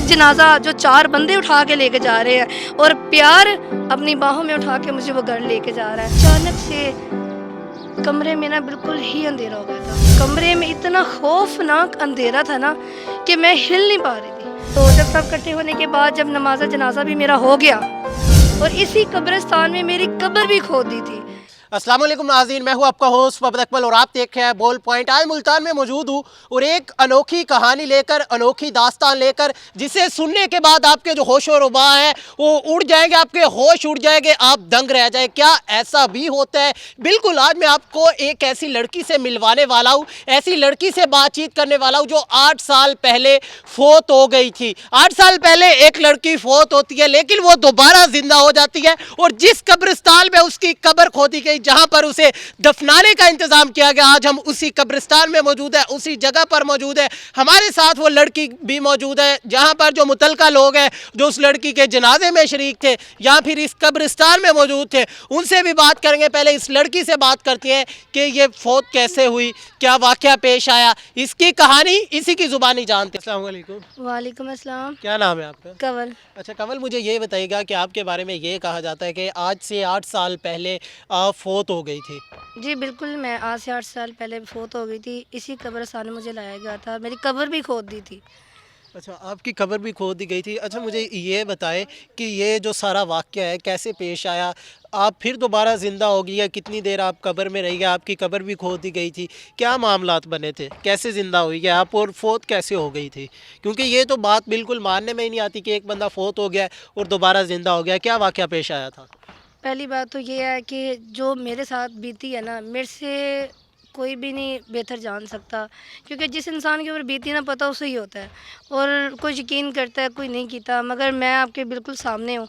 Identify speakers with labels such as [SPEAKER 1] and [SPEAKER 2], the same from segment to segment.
[SPEAKER 1] जनाजा जो 4 बंदे उठा के लेके जा रहे हैं और प्यार अपनी बाहों में उठा के मुझे वो घर लेके जा रहा है। अचानक से कमरे में ना बिल्कुल ही अंधेरा हो गया था। कमरे में इतना खौफनाक अंधेरा था ना कि मैं हिल नहीं पा रही थी। तो जब सब इकट्ठे होने के बाद जब नमाज जनाजा भी मेरा हो गया और इसी कब्रिस्तान में मेरी कब्र भी खोद दी थी।
[SPEAKER 2] अस्सलाम वालेकुम नाज़रीन, मैं हूं आपका होस्ट मोहम्मद अकमल और आप देख रहे हैं बोल पॉइंट। आज मुल्तान में मौजूद हूं और एक अनोखी कहानी लेकर, अनोखी दास्तान लेकर, जिसे सुनने के बाद आपके जो होश और रुबा है वो उड़ जाएंगे, आपके होश उड़ जाएंगे, आप दंग रह जाए। क्या ऐसा भी होता है? बिल्कुल। आज मैं आपको एक ऐसी लड़की से मिलवाने वाला हूँ, ऐसी लड़की से बातचीत करने वाला हूँ जो 8 साल पहले फोत हो गई थी। 8 साल पहले एक लड़की फोत होती है लेकिन वो दोबारा जिंदा हो जाती है और जिस कब्रिस्तान में उसकी कब्र खोदी गई, जहां पर उसे दफनाने का इंतजाम किया गया, आज हम उसी कब्रिस्तान में मौजूद है, उसी जगह पर मौजूद है। हमारे साथ वो लड़की भी मौजूद है जहां पर जो मुतलका लोग हैं जो उस लड़की के जनाजे में शरीक थे या फिर इस कब्रिस्तान में मौजूद थे, उनसे भी बात करेंगे। पहले इस लड़की से बात करते हैं कि ये फोत कैसे हुई, क्या वाकया पेश आया, इसकी कहानी इसी की जुबानी जानते हैं। अस्सलाम वालेकुम।
[SPEAKER 1] वालेकुम अस्सलाम।
[SPEAKER 2] क्या नाम है आपका?
[SPEAKER 1] कंवल।
[SPEAKER 2] अच्छा कंवल, मुझे ये बताइएगा कि आपके बारे में ये कहा जाता है कि आज से 8 साल पहले आप फोत हो गई थी।
[SPEAKER 1] जी बिल्कुल, मैं आज से 8 साल पहले फोत हो गई थी। इसी कब्रिस्तान में मुझे लाया गया था, मेरी कब्र भी खोद दी थी।
[SPEAKER 2] अच्छा, आपकी कब्र भी खोद दी गई थी। अच्छा, मुझे ये बताएं कि ये जो सारा वाक़या है कैसे पेश आया? आप फिर दोबारा ज़िंदा हो गई है, कितनी देर आप कब्र में रही है, आपकी कब्र भी खोद दी गई थी, क्या मामलात बने थे, कैसे ज़िंदा हुई है आप और फोत कैसे हो गई थी? क्योंकि ये तो बात बिल्कुल मानने में ही नहीं आती कि एक बंदा फोत हो गया है और दोबारा ज़िंदा हो गया। क्या वाक़या पेश आया था?
[SPEAKER 1] पहली बात तो ये है कि जो मेरे साथ बीती है ना, मेरे से कोई भी नहीं बेहतर जान सकता, क्योंकि जिस इंसान के ऊपर बीती ना पता उसे ही होता है। और कोई यकीन करता है, कोई नहीं कीता, मगर मैं आपके बिल्कुल सामने हूँ,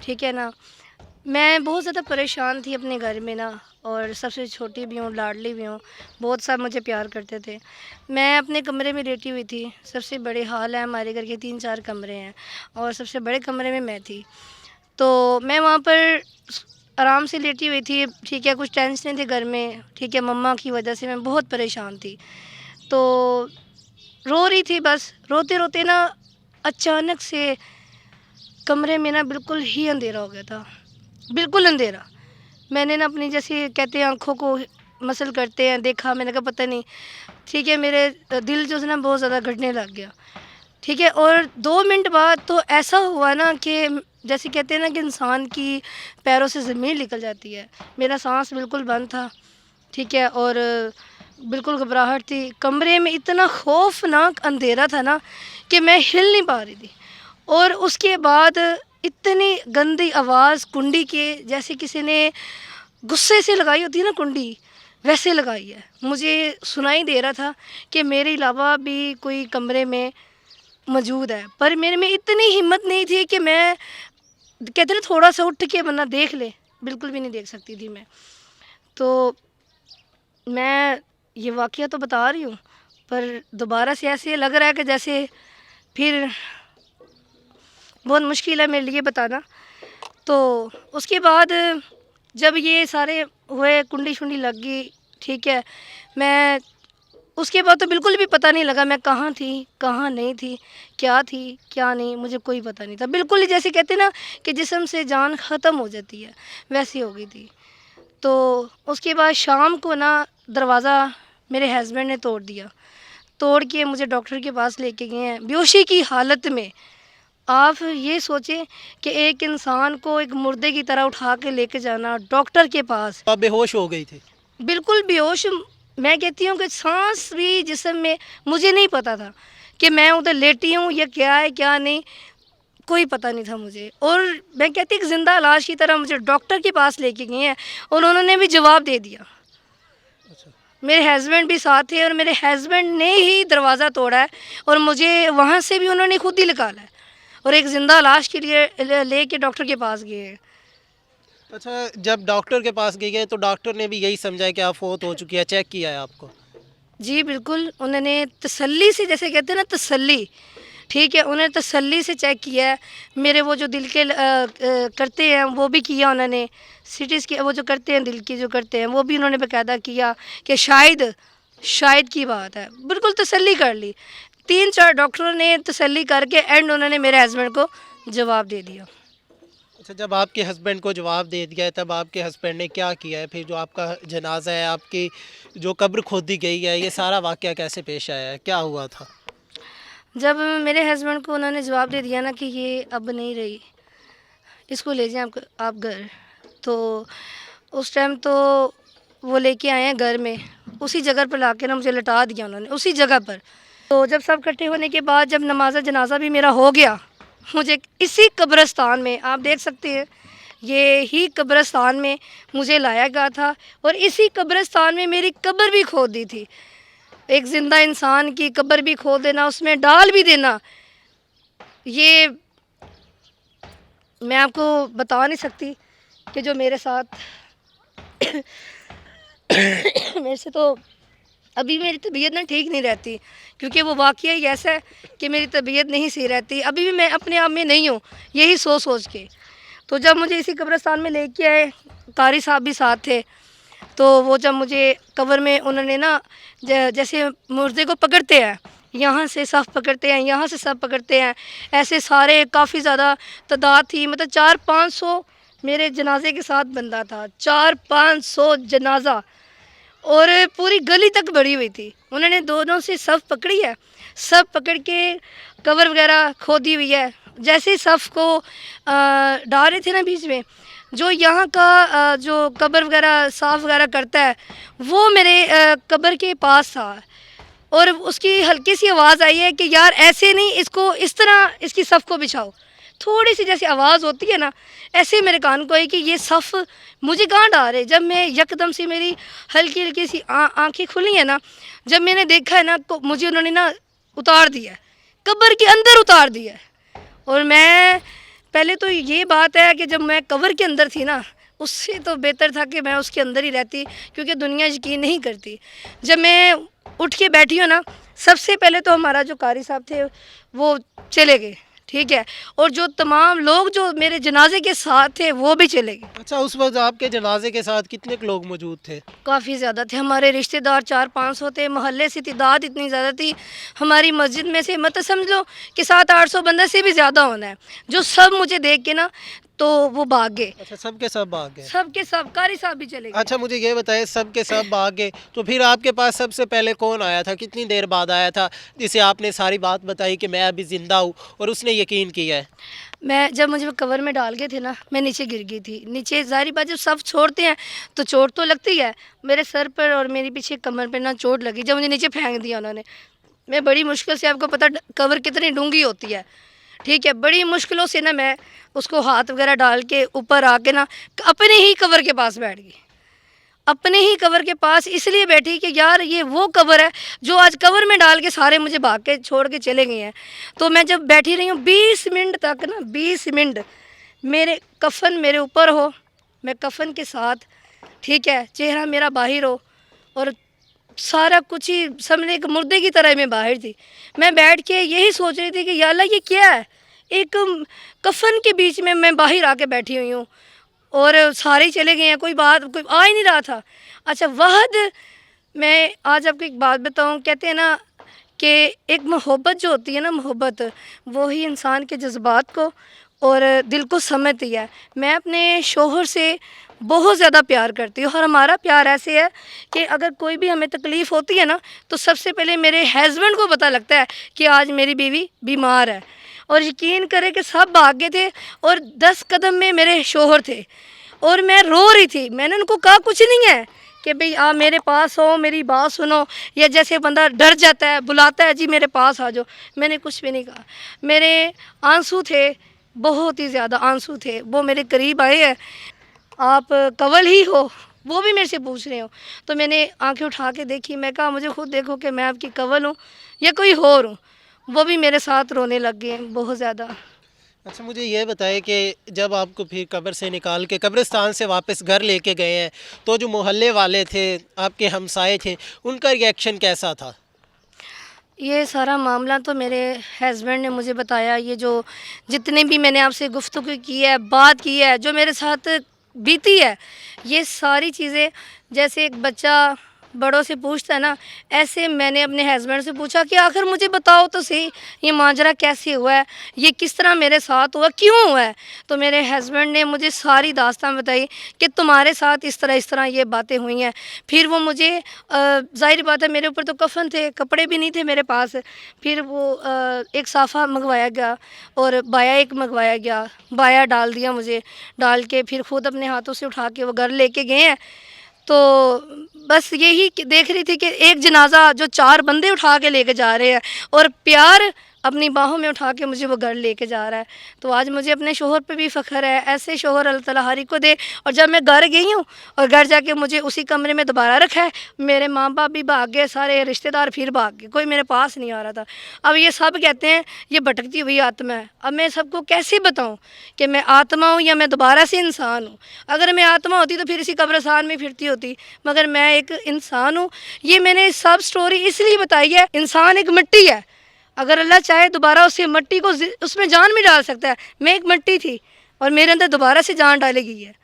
[SPEAKER 1] ठीक है ना। मैं बहुत ज़्यादा परेशान थी अपने घर में ना, और सबसे छोटी भी हूँ, लाडली भी हूँ, बहुत सब मुझे प्यार करते थे। मैं अपने कमरे में लेटी हुई थी। सबसे बड़े हाल है, हमारे घर के 3-4 कमरे हैं और सबसे बड़े कमरे में मैं थी। तो मैं वहाँ पर आराम से लेटी हुई थी, ठीक है। कुछ टेंशन थे घर में, ठीक है। मम्मा की वजह से मैं बहुत परेशान थी, तो रो रही थी। बस रोते रोते ना अचानक से कमरे में ना बिल्कुल ही अंधेरा हो गया था, बिल्कुल अंधेरा। मैंने ना अपनी, जैसे कहते हैं आँखों को मसल करते हैं, देखा। मैंने कहा पता नहीं, ठीक है। मेरे दिल जो है ना बहुत ज़्यादा घटने लग गया, ठीक है। और 2 मिनट बाद तो ऐसा हुआ ना कि जैसे कहते हैं ना कि इंसान की पैरों से ज़मीन निकल जाती है। मेरा सांस बिल्कुल बंद था, ठीक है। और बिल्कुल घबराहट थी। कमरे में इतना खौफनाक अंधेरा था ना कि मैं हिल नहीं पा रही थी। और उसके बाद इतनी गंदी आवाज़ कुंडी के, जैसे किसी ने गुस्से से लगाई होती है ना कुंडी, वैसे लगाई है। मुझे सुनाई दे रहा था कि मेरे अलावा भी कोई कमरे में मौजूद है, पर मेरे में इतनी हिम्मत नहीं थी कि मैं, कहते ना थोड़ा सा उठ के बंदा देख ले, बिल्कुल भी नहीं देख सकती थी मैं। तो मैं ये वाक़या तो बता रही हूँ, पर दोबारा से ऐसे लग रहा है कि जैसे फिर बहुत मुश्किल है मेरे लिए बताना। तो उसके बाद जब ये सारे हुए, कुंडी शुंडी लग गई, ठीक है। मैं उसके बाद तो बिल्कुल भी पता नहीं लगा मैं कहाँ थी, कहाँ नहीं थी, क्या थी, क्या नहीं, मुझे कोई पता नहीं था। बिल्कुल ही जैसे कहते ना कि जिस्म से जान ख़त्म हो जाती है, वैसी हो गई थी। तो उसके बाद शाम को ना दरवाज़ा मेरे हस्बैंड ने तोड़ दिया। तोड़ के मुझे डॉक्टर के पास लेके गए हैं, बेहोशी की हालत में। आप ये सोचें कि एक इंसान को एक मुर्दे की तरह उठा के लेके जाना डॉक्टर के पास।
[SPEAKER 2] आप बेहोश हो गई थी?
[SPEAKER 1] बिल्कुल बेहोश। मैं कहती हूँ कि सांस भी जिस्म में, मुझे नहीं पता था कि मैं उधर लेटी हूँ या क्या है क्या नहीं, कोई पता नहीं था मुझे। और मैं कहती कि ज़िंदा लाश की तरह मुझे डॉक्टर के पास लेके गए हैं और उन्होंने भी जवाब दे दिया।
[SPEAKER 2] अच्छा।
[SPEAKER 1] मेरे हस्बैंड भी साथ थे और मेरे हस्बैंड ने ही दरवाज़ा तोड़ा है और मुझे वहाँ से भी उन्होंने खुद ही निकाला है और एक ज़िंदा लाश के लिए ले के डॉक्टर के पास गए हैं।
[SPEAKER 2] अच्छा, जब डॉक्टर के पास गए तो डॉक्टर ने भी यही समझा है कि आप फोत हो चुकी है, चेक किया है आपको?
[SPEAKER 1] जी बिल्कुल, उन्होंने तसल्ली से, जैसे कहते हैं ना तसल्ली, ठीक है। उन्होंने तसल्ली से चेक किया है। मेरे वो जो दिल के करते हैं वो भी किया उन्होंने, सीटी स्कैन वो जो करते हैं दिल की जो करते हैं वो भी उन्होंने बाकायदा किया कि शायद की बात है। बिल्कुल तसल्ली कर ली। 3-4 डॉक्टरों ने तसल्ली करके एंड उन्होंने मेरे हस्बैंड को जवाब दे दिया।
[SPEAKER 2] अच्छा, जब आपके हस्बैंड को जवाब दे दिया है तब आपके हस्बैंड ने क्या किया है? फिर जो आपका जनाजा है, आपकी जो कब्र खोदी गई है, ये सारा वाक़या कैसे पेश आया है, क्या हुआ था?
[SPEAKER 1] जब मेरे हस्बैंड को उन्होंने जवाब दे दिया ना कि ये अब नहीं रही, इसको ले जाएं आप घर, तो उस टाइम तो वो लेके आए हैं घर में, उसी जगह पर लाके ना मुझे लटा दिया उन्होंने उसी जगह पर। तो जब सब इकट्ठे होने के बाद जब नमाज जनाजा भी मेरा हो गया, मुझे इसी कब्रिस्तान में, आप देख सकते हैं ये ही कब्रिस्तान में मुझे लाया गया था और इसी कब्रिस्तान में मेरी कब्र भी खोद दी थी। एक ज़िंदा इंसान की कब्र भी खोद देना, उसमें डाल भी देना, ये मैं आपको बता नहीं सकती कि जो मेरे साथ मेरे से तो अभी मेरी तबीयत ना ठीक नहीं रहती, क्योंकि वो वाक़या ही ऐसा है कि मेरी तबीयत नहीं सही रहती, अभी भी मैं अपने आप में नहीं हूँ, यही सोच सोच के। तो जब मुझे इसी कब्रिस्तान में लेके आए, कारी साहब भी साथ थे, तो वो जब मुझे कब्र में उन्होंने ना जैसे मुर्दे को पकड़ते हैं, यहाँ से सफ़ पकड़ते हैं, यहाँ से सफ़ पकड़ते हैं, ऐसे सारे काफ़ी ज़्यादा तादाद थी, मतलब 400-500 मेरे जनाजे के साथ बंदा था, 400-500 जनाजा, और पूरी गली तक बढ़ी हुई थी। उन्होंने दोनों से सफ़ पकड़ी है, सफ़ पकड़ के कब्र वगैरह खोदी हुई है। जैसे ही सफ़ को डाल रहे थे ना बीच में, जो यहाँ का जो कब्र वगैरह साफ़ वगैरह करता है, वो मेरे कब्र के पास था, और उसकी हल्की सी आवाज़ आई है कि यार ऐसे नहीं, इसको इस तरह इसकी सफ़ को बिछाओ। थोड़ी सी जैसी आवाज़ होती है ना, ऐसे मेरे कान को आई कि ये सफ़ मुझे कहाँ डाल रहे। जब मैं यकदम से मेरी हल्की हल्की सी आँखें खुली है ना, जब मैंने देखा है ना, तो मुझे उन्होंने ना उतार दिया, कब्र के अंदर उतार दिया। और मैं पहले तो ये बात है कि जब मैं कब्र के अंदर थी ना, उससे तो बेहतर था कि मैं उसके अंदर ही रहती, क्योंकि दुनिया यकीन नहीं करती। जब मैं उठ के बैठी हूँ ना, सबसे पहले तो हमारा जो कारी साहब थे वो चले गए, ठीक है, और जो तमाम लोग जो मेरे जनाजे के साथ थे वो भी चले गए।
[SPEAKER 2] अच्छा, उस वक़्त आपके जनाजे के साथ कितने लोग मौजूद थे?
[SPEAKER 1] काफ़ी ज़्यादा थे, हमारे रिश्तेदार 400-500 थे, मोहल्ले से तादाद इतनी ज़्यादा थी, हमारी मस्जिद में से मतलब समझ लो कि 700-800 बंदा से भी ज़्यादा होना है, जो सब मुझे देख के ना तो वो भाग गए।
[SPEAKER 2] अच्छा, सब के सब भाग गए?
[SPEAKER 1] सब के सब, कारी साहब भी चले गए।
[SPEAKER 2] अच्छा, मुझे ये बताइए, सब के सब भाग गए, तो फिर आपके पास सबसे पहले कौन आया था? कितनी देर बाद आया था, जिसे आपने सारी बात बताई कि मैं अभी ज़िंदा हूँ, और उसने यकीन किया है?
[SPEAKER 1] मैं जब मुझे कवर में डाल गए थे ना, मैं नीचे गिर गई थी। नीचे ज़ाहिर बात, जब सब छोड़ते हैं तो चोट तो लगती है, मेरे सर पर और मेरी पीछे कमर पर ना चोट लगी। जब मुझे नीचे फेंक दिया उन्होंने, मैं बड़ी मुश्किल से, आपको पता कवर कितनी डूंगी होती है, ठीक है, बड़ी मुश्किलों से ना मैं उसको हाथ वगैरह डाल के ऊपर आके ना अपने ही कवर के पास बैठ गई। अपने ही कवर के पास इसलिए बैठी कि यार ये वो कवर है जो आज कवर में डाल के सारे मुझे भाग के छोड़ के चले गए हैं। तो मैं जब बैठी रही हूँ 20 मिनट तक ना, 20 मिनट मेरे कफन मेरे ऊपर हो, मैं कफन के साथ, ठीक है, चेहरा मेरा बाहर हो, और सारा कुछ ही समझे एक मुर्दे की तरह मैं बाहर थी। मैं बैठ के यही सोच रही थी कि या अल्लाह ये क्या है, एक कफन के बीच में मैं बाहर आके बैठी हुई हूँ और सारे ही चले गए हैं, कोई आ ही नहीं रहा था। अच्छा वहद, मैं आज आपको एक बात बताऊँ, कहते हैं ना कि एक मोहब्बत जो होती है ना, मोहब्बत वो ही इंसान के जज्बात को और दिल को समझती है। मैं अपने शोहर से बहुत ज़्यादा प्यार करती हूँ, और हमारा प्यार ऐसे है कि अगर कोई भी हमें तकलीफ़ होती है ना, तो सबसे पहले मेरे हस्बैंड को पता लगता है कि आज मेरी बीवी बीमार है, और यकीन करें कि सब भाग गए थे और 10 कदम में मेरे शोहर थे, और मैं रो रही थी। मैंने उनको कहा कुछ नहीं है कि भाई आप मेरे पास हो, मेरी बात सुनो, या जैसे बंदा डर जाता है बुलाता है जी मेरे पास आ जाओ, मैंने कुछ भी नहीं कहा। मेरे आंसू थे, बहुत ही ज़्यादा आंसू थे, वो मेरे करीब आए हैं, आप कवल ही हो, वो भी मेरे से पूछ रहे हो। तो मैंने आंखें उठा के देखी, मैं कहा मुझे खुद देखो कि मैं आपकी कवल हूँ या कोई और हूँ। वो भी मेरे साथ रोने लग गए बहुत ज़्यादा।
[SPEAKER 2] अच्छा, मुझे ये बताइए कि जब आपको फिर कब्र से निकाल के कब्रिस्तान से वापस घर लेके गए हैं, तो जो मोहल्ले वाले थे, आपके हमसाए थे, उनका रिएक्शन कैसा था?
[SPEAKER 1] ये सारा मामला तो मेरे हस्बैंड ने मुझे बताया, ये जो जितने भी मैंने आपसे गुफ्तगू की है, बात की है, जो मेरे साथ बीती है, ये सारी चीज़ें, जैसे एक बच्चा بڑوں سے پوچھتا ہے نا، ایسے میں نے اپنے ہسبینڈ سے پوچھا کہ آخر مجھے بتاؤ تو صحیح، یہ ماجرا کیسے ہوا ہے، یہ کس طرح میرے ساتھ ہوا، کیوں ہوا ہے؟ تو میرے ہسبینڈ نے مجھے ساری داستان بتائی کہ تمہارے ساتھ اس طرح یہ باتیں ہوئی ہیں۔ پھر وہ مجھے ظاہر بات ہے میرے اوپر تو کفن تھے، کپڑے بھی نہیں تھے میرے پاس، پھر وہ ایک صافہ منگوایا گیا اور بایا ایک منگوایا گیا، بایا ڈال دیا مجھے، ڈال کے پھر خود اپنے ہاتھوں سے اٹھا کے وہ گھر لے کے گئے ہیں۔ تو بس یہی دیکھ رہی تھی کہ ایک جنازہ جو 4 بندے اٹھا کے لے کے جا رہے ہیں اور پیار اپنی باہوں میں اٹھا کے مجھے وہ گھر لے کے جا رہا ہے، تو آج مجھے اپنے شوہر پہ بھی فخر ہے۔ ایسے شوہر اللہ تعالیٰ ہر ایک کو دے۔ اور جب میں گھر گئی ہوں اور گھر جا کے مجھے اسی کمرے میں دوبارہ رکھا ہے، میرے ماں باپ بھی بھاگ گئے، سارے رشتہ دار پھر بھاگ گئے، کوئی میرے پاس نہیں آ رہا تھا۔ اب یہ سب کہتے ہیں یہ بھٹکتی ہوئی آتما ہے۔ اب میں سب کو کیسے بتاؤں کہ میں آتما ہوں یا میں دوبارہ سے انسان ہوں؟ اگر میں آتما ہوتی تو پھر اسی قبرستان میں پھرتی ہوتی، مگر میں ایک انسان ہوں۔ یہ میں نے سب سٹوری اس لیے بتائی ہے، انسان ایک مٹی ہے، اگر اللہ چاہے دوبارہ اسی مٹی کو اس میں جان بھی ڈال سکتا ہے۔ میں ایک مٹی تھی اور میرے اندر دوبارہ سے جان ڈالے گئی ہے۔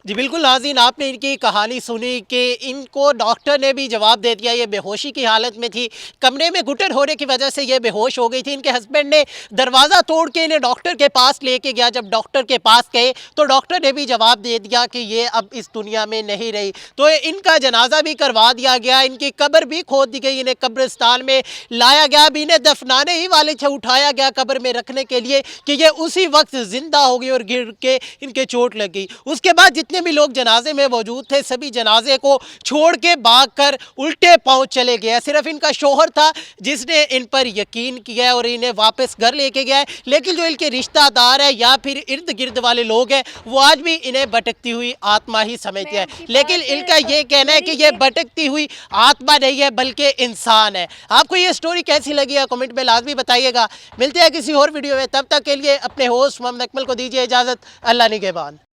[SPEAKER 2] جی بالکل ناظرین، آپ نے ان کی کہانی سنی کہ ان کو ڈاکٹر نے بھی جواب دے دیا، یہ بے ہوشی کی حالت میں تھی، کمرے میں گھٹن ہونے کی وجہ سے یہ بے ہوش ہو گئی تھی۔ ان کے ہسبینڈ نے دروازہ توڑ کے انہیں ڈاکٹر کے پاس لے کے گیا، جب ڈاکٹر کے پاس گئے تو ڈاکٹر نے بھی جواب دے دیا کہ یہ اب اس دنیا میں نہیں رہی، تو ان کا جنازہ بھی کروا دیا گیا، ان کی قبر بھی کھود دی گئی، انہیں قبرستان میں لایا گیا، اب انہیں دفنانے ہی والے تھے، اٹھایا گیا قبر میں رکھنے کے لیے کہ یہ اسی وقت زندہ ہو گئی اور گر کے ان کے چوٹ لگ گئی۔ اس کے بعد جتنے بھی لوگ جنازے میں موجود تھے سبھی جنازے کو چھوڑ کے بھاگ کر الٹے پاؤں چلے گئے، صرف ان کا شوہر تھا جس نے ان پر یقین کیا اور انہیں واپس گھر لے کے گیا ہے، لیکن جو ان کے رشتہ دار ہیں یا پھر ارد گرد والے لوگ ہیں وہ آج بھی انہیں بھٹکتی ہوئی آتما ہی سمجھتے ہیں، لیکن ان کا یہ کہنا ہے کہ یہ بھٹکتی ہوئی آتما نہیں ہے بلکہ انسان ہے۔ آپ کو یہ سٹوری کیسی لگی ہے کمنٹ میں لازمی بتائیے گا۔ ملتے ہیں کسی اور ویڈیو میں، تب تک کے لیے اپنے ہوسٹ محمد اکمل کو دیجیے اجازت۔ اللہ نگہبان۔